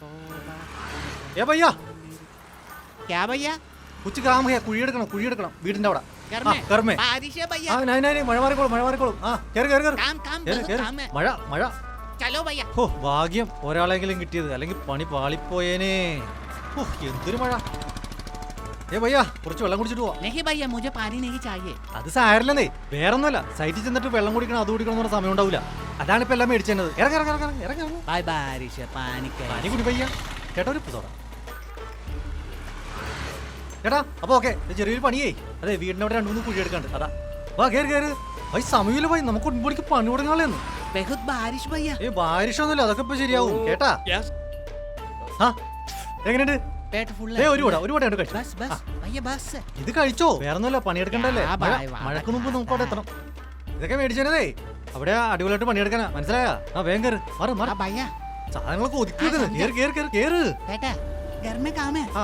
ഏ ഭയ്യ क्या भैया കുച്ച് കാം ഹേ കുഴിയെടുക്കണം വീടിന്റെ അവിടെ घर ആ में കർമ്മേ बारिश है भैया ആ നൈ മഴ മാറിക്കോളും ആ കേറ് काम काम കേറ് बहुत കേറ് काम है മഴ चलो भैया ഓ ഭാഗ്യം ഒരാളെങ്കിലും കിട്ടിയത് അല്ലെങ്കിൽ പണി പാളിപ്പോയേനെ ഓ എന്തൊരു മഴ ഏ ഭയ്യ കുറച്ച് വെള്ളം കുടിച്ചിട്ട് പോവാ नहीं भैया मुझे पानी नहीं चाहिए അത് സാരില്ലെന്നേ വേറൊന്നുമല്ല സൈറ്റിൽ ചെന്നിട്ട് വെള്ളം കുടിക്കണം അത് കുടിക്കണം എന്ന് പറഞ്ഞ സമയം ഉണ്ടാവില്ല അതാണ് ഇപ്പൊ എല്ലാം മേടിച്ചത് ഇറങ്ങി बाय बारिश है पानी का പനി കുടി പയ്യ ചേട്ടാ ഒരു പുതോട ചേട്ടാ അപ്പൊ ഓക്കെ ചെറിയൊരു പണിയേ അതെ വീടിന്റെ അവിടെ 2-3 കുഴി എടുക്കാണ്ട് അതാ വാ കേറ് ഭൈ സമയമില്ല ഭൈ നമുക്ക് ഒൻപടിക്ക് പണി തുടങ്ങാളെന്ന് बहुत बारिश भैया ഏ ബാരിഷൊന്നുമില്ല അതൊക്കെ ഇപ്പൊ ശരിയാവും കേട്ടാ यस ആ എങ്ങനെയുണ്ട് पेट फुल ഏ ഒരു വട കഴിച്ചു बस बस भैया बस ഇത് കഴിച്ചോ വേറൊന്നുമല്ല പണിയെടുക്കണ്ടല്ലേ ആ, ബൈ, ബൈ. മഴക്ക് മുമ്പ് നമുക്ക് അവിടെ എത്തണം ഇതൊക്കെ മേടിച്ചേ അവിടെ അടിപൊളിയായിട്ട് പണിയെടുക്കാനാ മനസ്സിലായാ ആ വേഗം കയറ് മാറ് भैया സാധനങ്ങളൊക്കെ ഒതുക്കി കേറ് बेटा घर में काम है ആ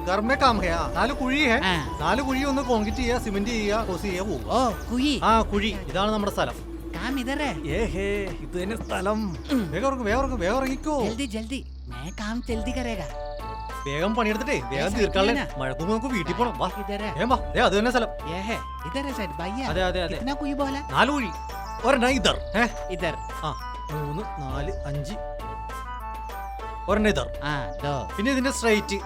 ഗർമേ കാം ഹേ 4 കുഴി ഹേ ആ. 4 കുഴി ഒന്ന് കോൺക്രീറ്റ് ചെയ്യാ സിമന്റ് ചെയ്യാ കോസ് ചെയ്യാ പോവുക ओ कुई ആ കുഴി ഇതാണ് നമ്മുടെ സ്ഥലം काम इधर है ഏഹേ ഇത് തന്നെ സ്ഥലം വേഗം ഇറങ്ങിക്കോ जल्दी जल्दी मैं काम जल्दी करेगा വേഗം പണിയെടുത്തിട്ടേ വേഗം തീർക്കാളെ മഴക്കുമ്പോ നമുക്ക് വീട്ടിൽ പോണം വാ इधर है വേഗം വാ അത് തന്നെ സ്ഥലം ये है इधर है साइड भैया അതെ कितना कुई बोला 4 കുഴി ഒരെണ്ണം ഇതർ इधर ആ 3 4 5 ഒരെണ്ണം ഇതർ हाँ दो പിന്നെ ഇതിന്റെ സ്ട്രൈറ്റ്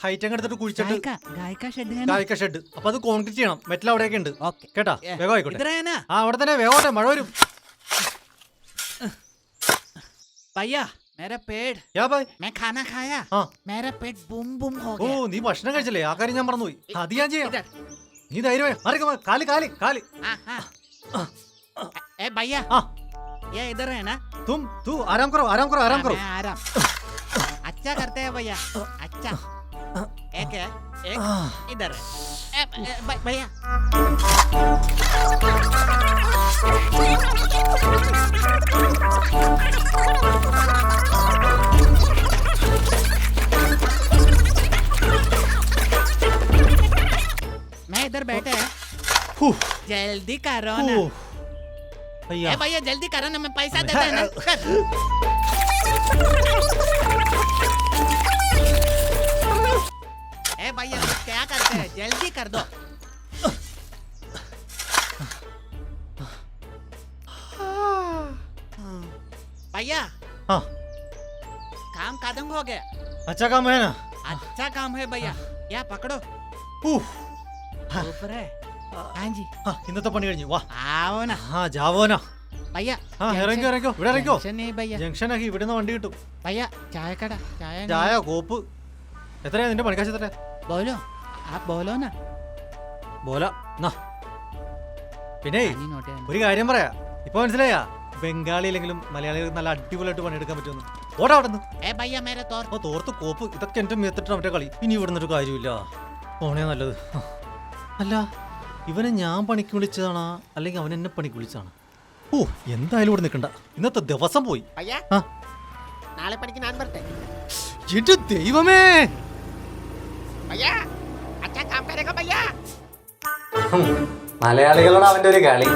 ഹൈറ്റ് അങ്ങ് എടുത്തിട്ട് കുഴിച്ചിട്ട് गाय का शेड है ना കായ്ക്ക ഷെഡ് അപ്പൊ അത് കോൺക്രീറ്റ് ചെയ്യണം മെറ്റൽ അവിടെയൊക്കെ ഉണ്ട് ओके കേട്ടാ വേഗം ആയിക്കോട്ടെ इधर है ना ആ അവിടെ തന്നെ വേഗോട്ടെ മഴ വരും भैया मेरा पेट യാ ബൈ मैं खाना खाया ആ मेरा पेट बूम बूम हो ഓ गया നീ ഭക്ഷണം കഴിച്ചില്ലേ ആ കാര്യം ഞാൻ മറന്നുപോയി അത് ഞാൻ ചെയ്യാം इधर നീ ധൈര്യമായി മാറിക്കോ കാല് हाँ हाँ ए भैया ആ ये इधर है ना तू आराम करो हाँ, मैं आराम अच्छा करते हैं भैया अच्छा एक है एक इधर है भैया मैं इधर बैठे हैं ഹൂ, जल्दी करो ना ഹൂ. അയ്യാ ए भैया जल्दी करो ना मैं पैसा देता है ना कर। ए भैया क्या करते हैं जल्दी कर दो भैया हाँ काम खत्म हो गया अच्छा काम है ना अच्छा काम है भैया या पकड़ो ഹൂ. ऊपर है हाँ जी ആ, ഇന്നത്തെ പണി കഴിഞ്ഞു വാ आओ ना ആ ജാവോനാ भैया ആ ഇറങ്ങിക്കോ ഇവിടെ ഇറങ്ങിക്കോ टेंशन नहीं भैया ജംഗ്ഷനാക്കി ഇവിടുന്ന് വണ്ടി കിട്ടും भैया चाय कड़ा चाय नहीं। ചായ കോപ്പ് എത്രയാ നിന്റെ പണിക്കാശ് എത്രയാ बोलो आप बोलो ना ബോല എന്നാ പിന്നെ पानी नोटे ഒരു കാര്യം പറയാ ഇപ്പൊ മനസ്സിലായാ ബംഗാളി അല്ലെങ്കിലും മലയാളികൾ നല്ല അടിപൊളിയായിട്ട് പണിയെടുക്കാൻ പറ്റുമെന്ന് ഓടാ അവിടെ നിന്ന് ए भैया मेरे तौर അപ്പൊ തോർത്ത് കോപ്പ് ഇതൊക്കെ എന്റെ മേത്തിട്ട് അവന്റെ കളി ഇനി ഇവിടുന്ന് ഒരു കാര്യമില്ല പോണേ നല്ലത് അല്ല ഇവനെ ഞാൻ പണിക്ക് വിളിച്ചതാണാ അല്ലെങ്കിൽ അവൻ എന്നെ പണിക്ക് വിളിച്ചതാണ് ഓ എന്തായാലും ഇവിടെ നിൽക്കണ്ട ഇന്നത്തെ ദിവസം പോയി भैया ആ നാളെ പണിക്ക് ഞാൻ വരട്ടെ എന്റെ ദൈവമേ भैया अच्छा काम करेगा भैया മലയാളികളോട് അവന്റെ ഒരു കളി